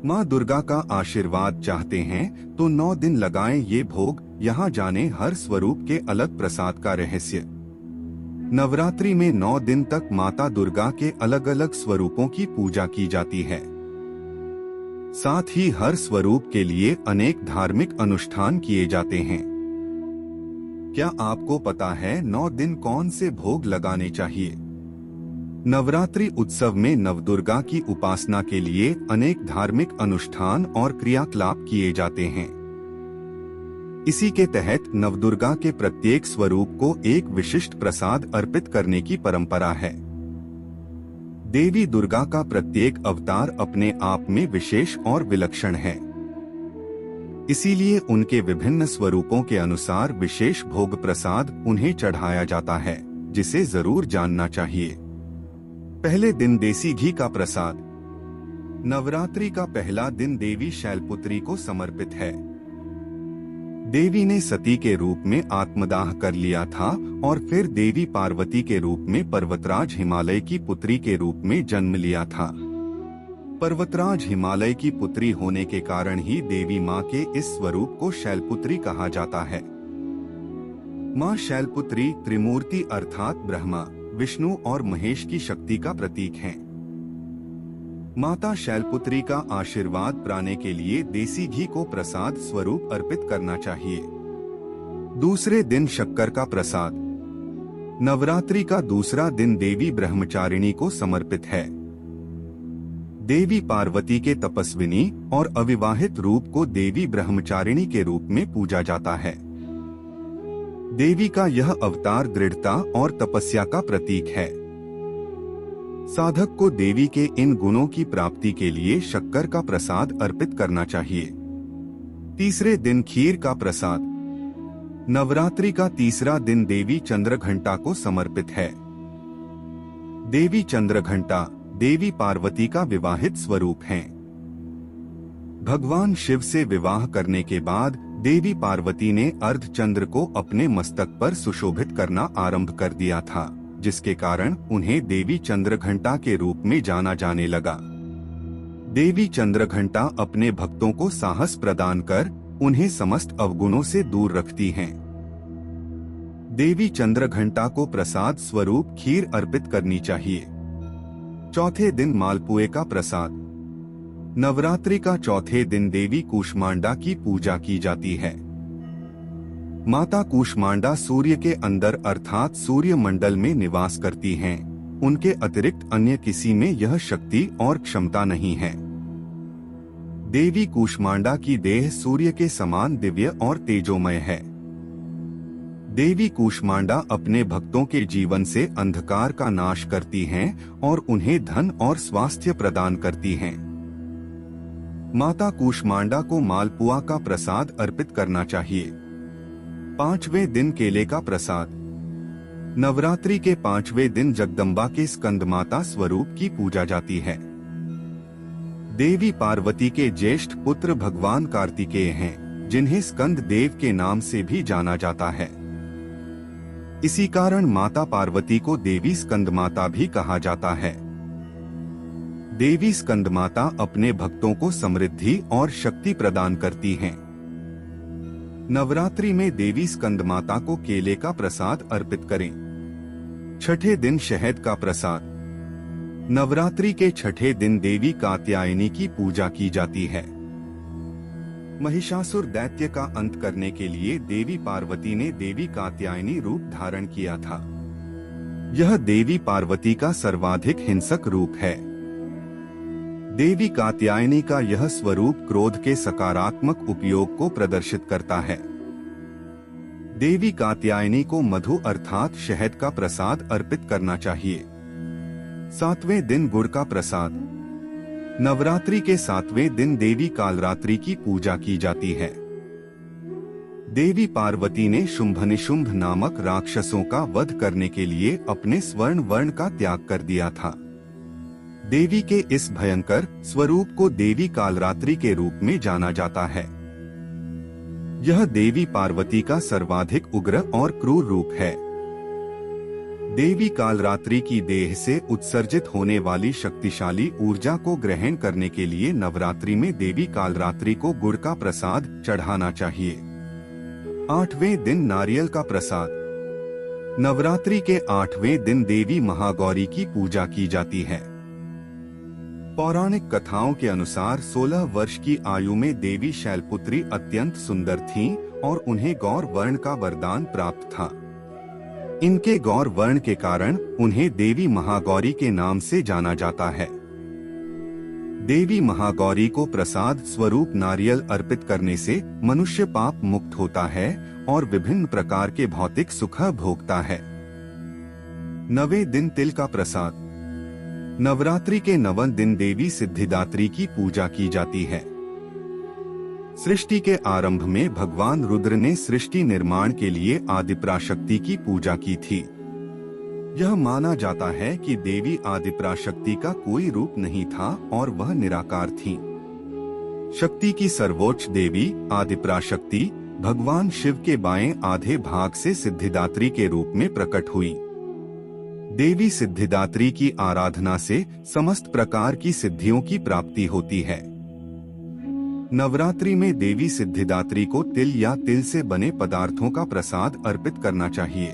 माँ दुर्गा का आशीर्वाद चाहते हैं तो 9 दिन लगाएं ये भोग। यहाँ जाने हर स्वरूप के अलग प्रसाद का रहस्य। नवरात्रि में 9 दिन तक माता दुर्गा के अलग अलग स्वरूपों की पूजा की जाती है। साथ ही हर स्वरूप के लिए अनेक धार्मिक अनुष्ठान किए जाते हैं। क्या आपको पता है 9 दिन कौन से भोग लगाने चाहिए? नवरात्रि उत्सव में नवदुर्गा की उपासना के लिए अनेक धार्मिक अनुष्ठान और क्रियाकलाप किए जाते हैं। इसी के तहत नवदुर्गा के प्रत्येक स्वरूप को एक विशिष्ट प्रसाद अर्पित करने की परंपरा है। देवी दुर्गा का प्रत्येक अवतार अपने आप में विशेष और विलक्षण है। इसीलिए उनके विभिन्न स्वरूपों के अनुसार विशेष भोग प्रसाद उन्हें चढ़ाया जाता है, जिसे जरूर जानना चाहिए। पहले दिन देसी घी का प्रसाद। नवरात्रि का पहला दिन देवी शैलपुत्री को समर्पित है। देवी ने सती के रूप में आत्मदाह कर लिया था और फिर देवी पार्वती के रूप में पर्वतराज हिमालय की पुत्री के रूप में जन्म लिया था। पर्वतराज हिमालय की पुत्री होने के कारण ही देवी माँ के इस स्वरूप को शैलपुत्री कहा जाता है। माँ शैलपुत्री त्रिमूर्ति अर्थात ब्रह्मा, विष्णु और महेश की शक्ति का प्रतीक हैं। माता शैलपुत्री का आशीर्वाद पाने के लिए देसी घी को प्रसाद स्वरूप अर्पित करना चाहिए। दूसरे दिन शक्कर का प्रसाद। नवरात्रि का दूसरा दिन देवी ब्रह्मचारिणी को समर्पित है। देवी पार्वती के तपस्विनी और अविवाहित रूप को देवी ब्रह्मचारिणी के रूप में पूजा जाता है। देवी का यह अवतार दृढ़ता और तपस्या का प्रतीक है। साधक को देवी के इन गुणों की प्राप्ति के लिए शक्कर का प्रसाद अर्पित करना चाहिए। तीसरे दिन खीर का प्रसाद। नवरात्रि का तीसरा दिन देवी चंद्रघंटा को समर्पित है। देवी चंद्रघंटा देवी पार्वती का विवाहित स्वरूप हैं। भगवान शिव से विवाह करने के बाद देवी पार्वती ने अर्धचंद्र को अपने मस्तक पर सुशोभित करना आरंभ कर दिया था, जिसके कारण उन्हें देवी चंद्रघंटा के रूप में जाना जाने लगा। देवी चंद्रघंटा अपने भक्तों को साहस प्रदान कर उन्हें समस्त अवगुणों से दूर रखती हैं। देवी चंद्रघंटा को प्रसाद स्वरूप खीर अर्पित करनी चाहिए। चौथे दिन मालपुए का प्रसाद। नवरात्रि का चौथे दिन देवी कूष्मांडा की पूजा की जाती है। माता कूष्मांडा सूर्य के अंदर अर्थात सूर्य मंडल में निवास करती हैं। उनके अतिरिक्त अन्य किसी में यह शक्ति और क्षमता नहीं है। देवी कूष्मांडा की देह सूर्य के समान दिव्य और तेजोमय है। देवी कूष्मांडा अपने भक्तों के जीवन से अंधकार का नाश करती हैं और उन्हें धन और स्वास्थ्य प्रदान करती हैं। माता कूष्मांडा को मालपुआ का प्रसाद अर्पित करना चाहिए। पांचवें दिन केले का प्रसाद। नवरात्रि के पांचवें दिन जगदम्बा के स्कंदमाता स्वरूप की पूजा जाती है। देवी पार्वती के ज्येष्ठ पुत्र भगवान कार्तिकेय हैं, जिन्हें स्कंद देव के नाम से भी जाना जाता है। इसी कारण माता पार्वती को देवी स्कंदमाता भी कहा जाता है। देवी स्कंदमाता अपने भक्तों को समृद्धि और शक्ति प्रदान करती हैं। नवरात्रि में देवी स्कंदमाता को केले का प्रसाद अर्पित करें। छठे दिन शहद का प्रसाद। नवरात्रि के छठे दिन देवी कात्यायनी की पूजा की जाती है। महिषासुर दैत्य का अंत करने के लिए देवी पार्वती ने देवी कात्यायनी रूप धारण किया था। यह देवी पार्वती का सर्वाधिक हिंसक रूप है। देवी कात्यायनी का यह स्वरूप क्रोध के सकारात्मक उपयोग को प्रदर्शित करता है। देवी कात्यायनी को मधु अर्थात शहद का प्रसाद अर्पित करना चाहिए। सातवें दिन गुड़ का प्रसाद। नवरात्रि के सातवें दिन देवी कालरात्रि की पूजा की जाती है। देवी पार्वती ने शुंभनिशुंभ नामक राक्षसों का वध करने के लिए अपने स्वर्ण वर्ण का त्याग कर दिया था। देवी के इस भयंकर स्वरूप को देवी कालरात्रि के रूप में जाना जाता है। यह देवी पार्वती का सर्वाधिक उग्र और क्रूर रूप है। देवी कालरात्रि की देह से उत्सर्जित होने वाली शक्तिशाली ऊर्जा को ग्रहण करने के लिए नवरात्रि में देवी कालरात्रि को गुड़ का प्रसाद चढ़ाना चाहिए। 8वें दिन नारियल का प्रसाद। नवरात्रि के 8वें दिन देवी महागौरी की पूजा की जाती है। पौराणिक कथाओं के अनुसार 16 वर्ष की आयु में देवी शैलपुत्री अत्यंत सुंदर थीं और उन्हें गौर वर्ण का वरदान प्राप्त था। इनके गौर वर्ण के कारण उन्हें देवी महागौरी के नाम से जाना जाता है। देवी महागौरी को प्रसाद स्वरूप नारियल अर्पित करने से मनुष्य पाप मुक्त होता है और विभिन्न प्रकार के भौतिक सुख भोगता है। 9वें दिन तिल का प्रसाद। नवरात्रि के 9वें दिन देवी सिद्धिदात्री की पूजा की जाती है। सृष्टि के आरंभ में भगवान रुद्र ने सृष्टि निर्माण के लिए आदिपराशक्ति की पूजा की थी। यह माना जाता है कि देवी आदिपराशक्ति का कोई रूप नहीं था और वह निराकार थीं। शक्ति की सर्वोच्च देवी आदिपराशक्ति भगवान शिव के बाएं आधे भाग से सिद्धिदात्री के रूप में प्रकट हुई। देवी सिद्धिदात्री की आराधना से समस्त प्रकार की सिद्धियों की प्राप्ति होती है। नवरात्रि में देवी सिद्धिदात्री को तिल या तिल से बने पदार्थों का प्रसाद अर्पित करना चाहिए।